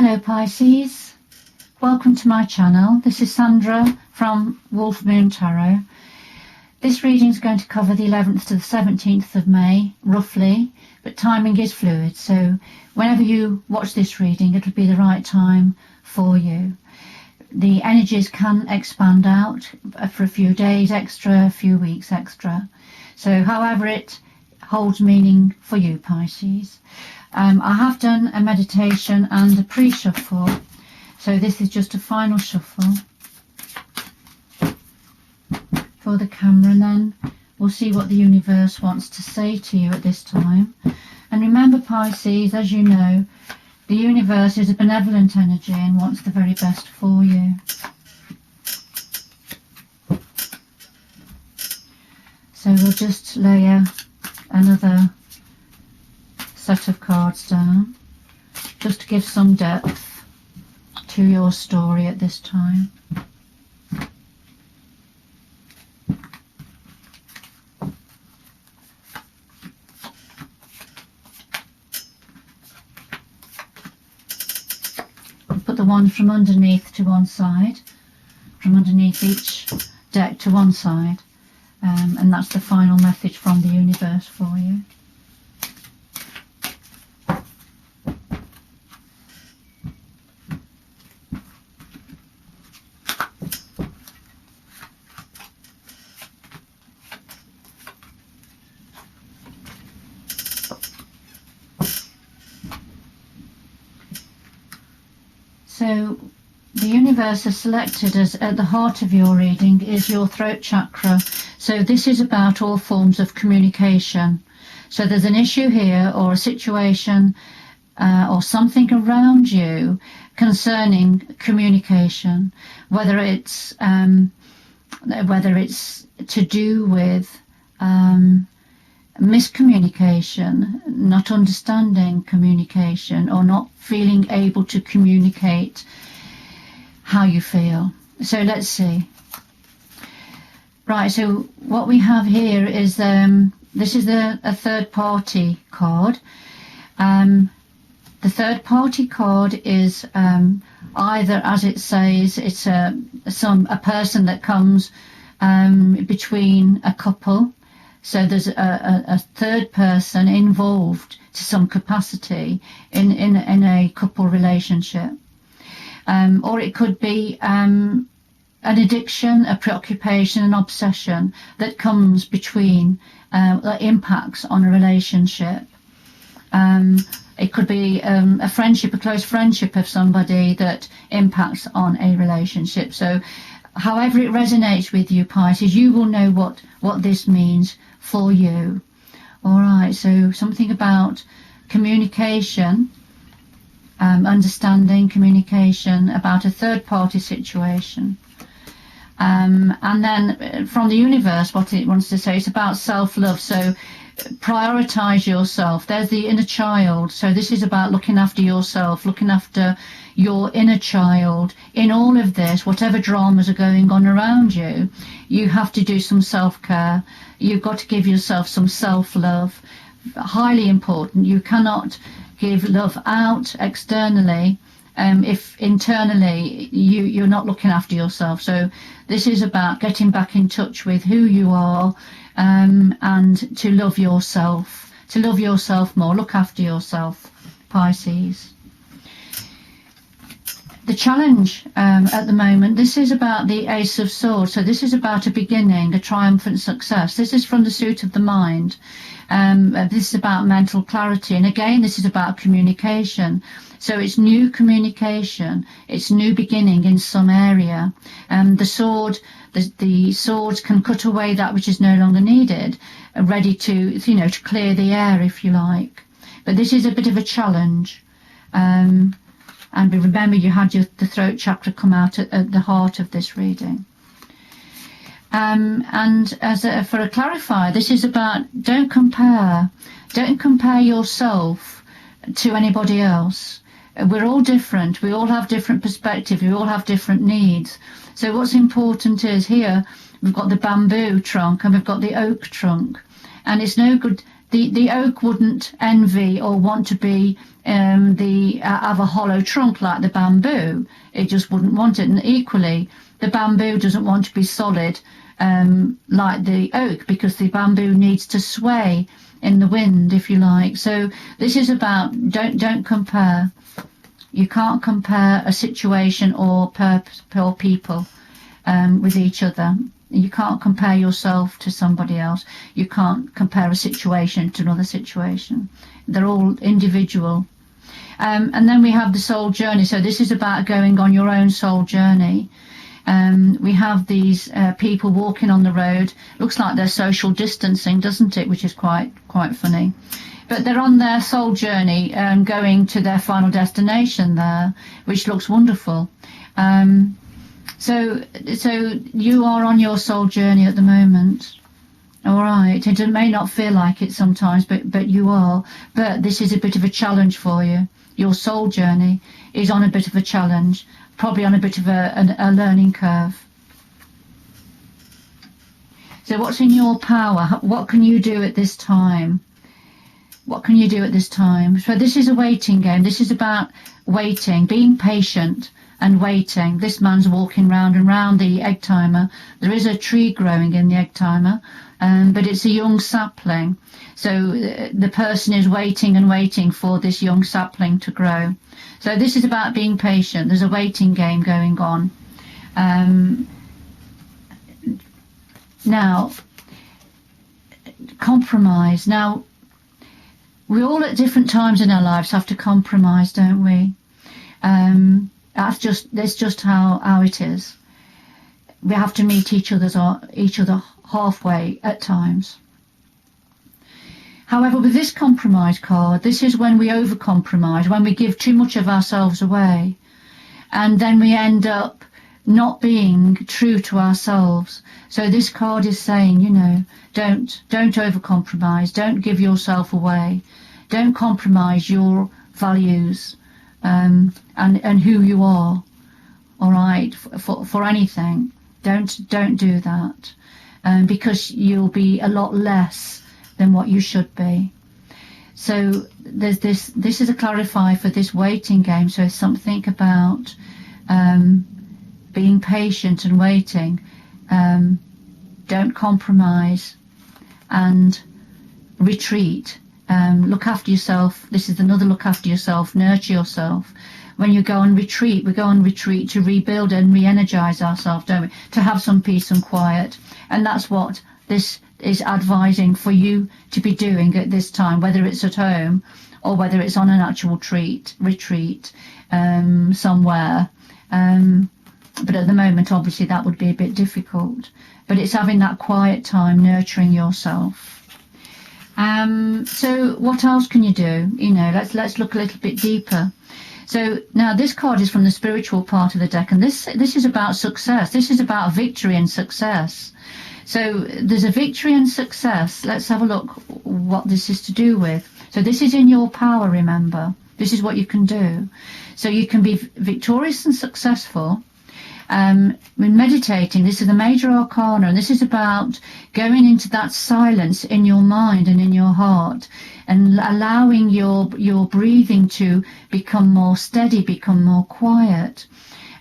Hello Pisces, welcome to my channel. This is Sandra from Wolf Moon Tarot. This reading is going to cover the 11th to the 17th of May, roughly, but timing is fluid, so whenever you watch this reading it'll be the right time for you. The energies can expand out for a few days extra, a few weeks extra, so however it holds meaning for you Pisces. I have done a meditation and a pre-shuffle, so this is just a final shuffle for the camera, and then we'll see what the universe wants to say to you at this time. And remember Pisces, as you know, the universe is a benevolent energy and wants the very best for you. So we'll just layer another set of cards down just to give some depth to your story at this time. Put the one from underneath to one side, from underneath each deck to one side, and that's the final message from the universe for you. So the universe has selected as at the heart of your reading is your throat chakra. So this is about all forms of communication. So there's an issue here or a situation or something around you concerning communication, whether it's to do with miscommunication, not understanding communication, or not feeling able to communicate how you feel. So let's see. Right, so what we have here is this is a third party card. The third party card is either, as it says, it's a person that comes between a couple. So there's a third person involved to some capacity in a couple relationship. Or it could be an addiction, a preoccupation, an obsession that comes between, that impacts on a relationship. It could be a friendship, a close friendship of somebody that impacts on a relationship. So however it resonates with you, Pisces, you will know what this means for you. All right, so something about communication, understanding communication, about a third party situation. And then from the universe, what it wants to say is about self-love. So prioritize yourself. There's the inner child. So this is about looking after yourself, looking after your inner child. In all of this, whatever dramas are going on around you, you have to do some self-care. You've got to give yourself some self-love. Highly important. You cannot give love out externally if internally you're not looking after yourself. So this is about getting back in touch with who you are, and to love yourself more. Look after yourself, Pisces. The challenge at the moment, this is about the Ace of Swords. So this is about a beginning, a triumphant success. This is from the suit of the mind. This is about mental clarity. And again, this is about communication. So it's new communication. It's new beginning in some area. The swords can cut away that which is no longer needed, ready to, to clear the air, if you like. But this is a bit of a challenge. And remember, you had the throat chakra come out at the heart of this reading. And for a clarifier, this is about don't compare yourself to anybody else. We're all different. We all have different perspectives. We all have different needs. So what's important is here we've got the bamboo trunk and we've got the oak trunk, and it's no good the oak wouldn't envy or want to be have a hollow trunk like the bamboo. It just wouldn't want it. And equally, the bamboo doesn't want to be solid like the oak, because the bamboo needs to sway in the wind, if you like. So this is about don't compare. You can't compare a situation or people with each other. You can't compare yourself to somebody else. You can't compare a situation to another situation. They're all individual. And then we have the soul journey. So this is about going on your own soul journey. We have these people walking on the road. Looks like they're social distancing, doesn't it? Which is quite funny. But they're on their soul journey, going to their final destination there, which looks wonderful. So you are on your soul journey at the moment. All right. It may not feel like it sometimes, but you are. But this is a bit of a challenge for you. Your soul journey is on a bit of a challenge, probably on a bit of a learning curve. So what's in your power? What can you do at this time? What can you do at this time? So this is a waiting game. This is about waiting, being patient and waiting. This man's walking round and round the egg timer. There is a tree growing in the egg timer, but it's a young sapling. So the person is waiting and waiting for this young sapling to grow. So this is about being patient. There's a waiting game going on. Now, compromise. Now, we all at different times in our lives have to compromise, don't we? That's just how it is. We have to meet each other halfway at times. However, with this compromise card, this is when we overcompromise, when we give too much of ourselves away, and then we end up not being true to ourselves. So this card is saying, don't overcompromise, don't give yourself away, don't compromise your values and who you are. All right, for anything, don't do that, because you'll be a lot less than what you should be. So there's this is a clarifier for this waiting game. So something about being patient and waiting. Don't compromise and retreat. Look after yourself. This is another look after yourself, nurture yourself. When you go on retreat, we go on retreat to rebuild and re-energize ourselves, don't we? To have some peace and quiet. And that's what this is advising for you to be doing at this time, whether it's at home or whether it's on an actual retreat somewhere. But at the moment, obviously, that would be a bit difficult. But it's having that quiet time, nurturing yourself. So what else can you do? Let's look a little bit deeper. So now this card is from the spiritual part of the deck, and this is about success. This is about victory and success. So there's a victory and success. Let's have a look what this is to do with. So this is in your power, remember. This is what you can do. So you can be victorious and successful. When meditating, this is the major arcana, and this is about going into that silence in your mind and in your heart, and allowing your breathing to become more steady, become more quiet,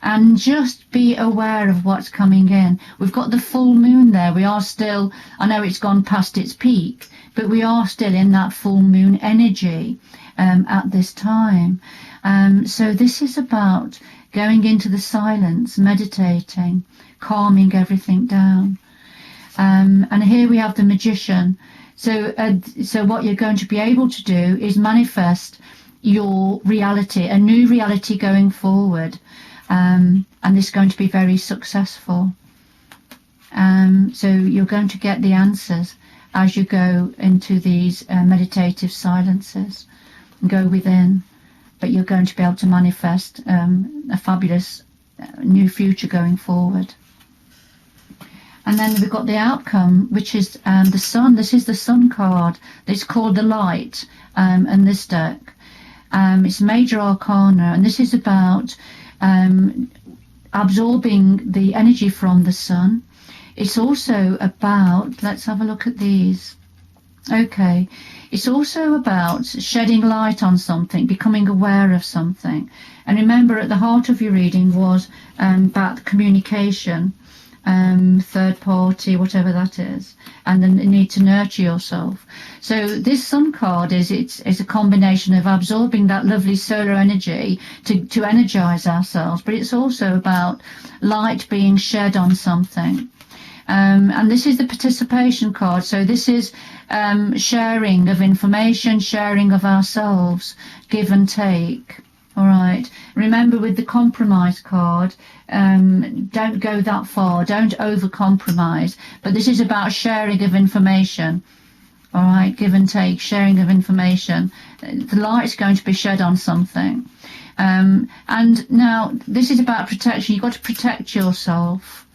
and just be aware of what's coming in. We've got the full moon there. We are still, I know it's gone past its peak, but we are still in that full moon energy at this time. So this is about going into the silence, meditating, calming everything down. And here we have the magician. So what you're going to be able to do is manifest your reality, a new reality going forward. And this is going to be very successful. So you're going to get the answers as you go into these meditative silences and go within. But you're going to be able to manifest a fabulous new future going forward. And then we've got the outcome, which is the sun. This is the sun card. It's called the light in this deck. It's major arcana, and this is about absorbing the energy from the sun. It's also about, let's have a look at these. Okay. It's also about shedding light on something, becoming aware of something. And remember, at the heart of your reading was about communication, third party, whatever that is, and the need to nurture yourself. So this Sun card is it's a combination of absorbing that lovely solar energy to energize ourselves, but it's also about light being shed on something. And this is the participation card. So this is sharing of information, sharing of ourselves, give and take. All right. Remember, with the compromise card, don't go that far. Don't over-compromise. But this is about sharing of information. All right. Give and take, sharing of information. The light's going to be shed on something. And now this is about protection. You've got to protect yourself.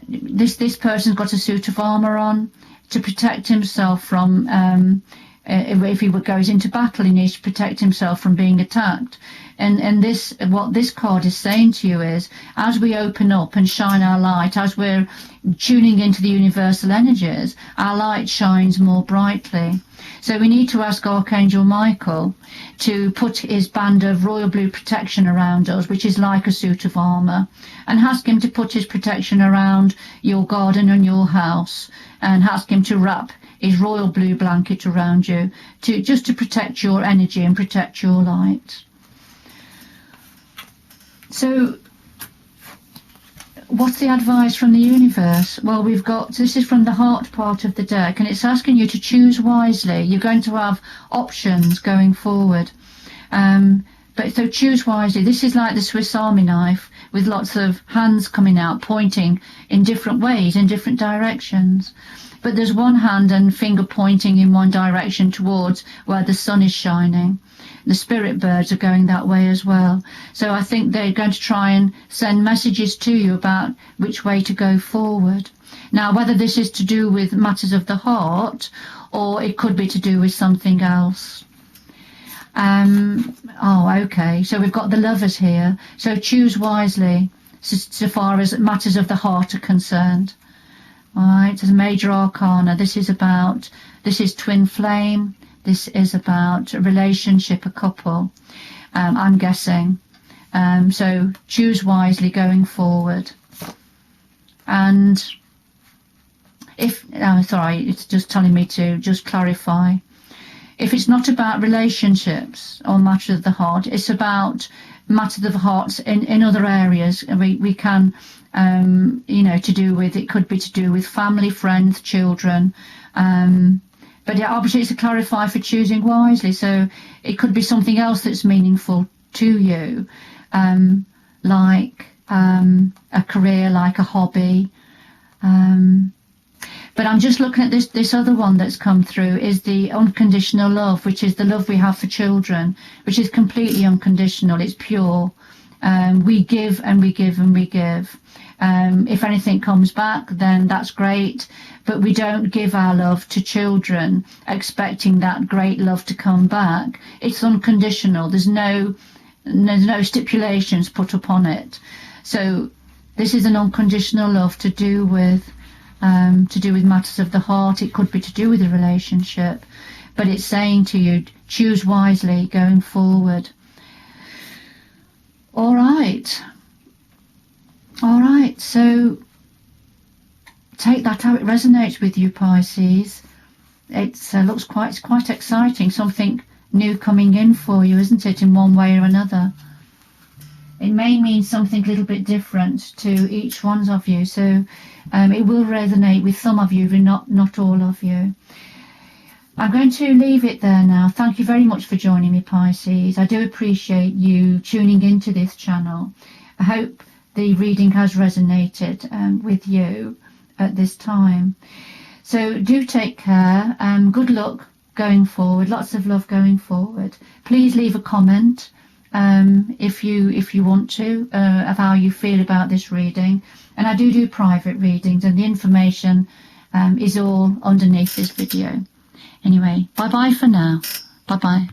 This person's got a suit of armour on to protect himself from, if he goes into battle, he needs to protect himself from being attacked. And what this card is saying to you is, as we open up and shine our light, as we're tuning into the universal energies, our light shines more brightly. So we need to ask Archangel Michael to put his band of royal blue protection around us, which is like a suit of armour, and ask him to put his protection around your garden and your house, and ask him to wrap his royal blue blanket around you just to protect your energy and protect your light. So what's the advice from the universe? Well, this is from the heart part of the deck, and it's asking you to choose wisely. You're going to have options going forward. But so choose wisely. This is like the Swiss Army knife with lots of hands coming out, pointing in different ways, in different directions. But there's one hand and finger pointing in one direction towards where the sun is shining. The spirit birds are going that way as well. So I think they're going to try and send messages to you about which way to go forward. Now, whether this is to do with matters of the heart, or it could be to do with something else. Okay, so we've got the Lovers here. So choose wisely so far as matters of the heart are concerned. All right, so the major arcana, this is twin flame. This is about a relationship, a couple, I'm guessing. So choose wisely going forward. And it's just telling me to just clarify. If it's not about relationships or matters of the heart, it's about matters of the heart in other areas. We can, it could be to do with family, friends, children. But yeah, obviously it's to clarify for choosing wisely. So it could be something else that's meaningful to you, like a career, like a hobby. But I'm just looking at this other one that's come through is the unconditional love, which is the love we have for children, which is completely unconditional. It's pure. We give and we give and we give. If anything comes back, then that's great. But we don't give our love to children expecting that great love to come back. It's unconditional. There's no stipulations put upon it. So this is an unconditional love to do with matters of the heart. It could be to do with a relationship, but it's saying to you, choose wisely going forward. All right, so take that how it resonates with you, Pisces. It looks quite exciting, something new coming in for you, isn't it, in one way or another? It may mean something a little bit different to each one of you, so it will resonate with some of you, but not all of you. I'm going to leave it there now. Thank you very much for joining me, Pisces. I do appreciate you tuning into this channel. I hope the reading has resonated with you at this time. So do take care. Good luck going forward. Lots of love going forward. Please leave a comment if you want to of how you feel about this reading. And I do private readings, and the information is all underneath this video. Anyway, bye bye for now. Bye bye.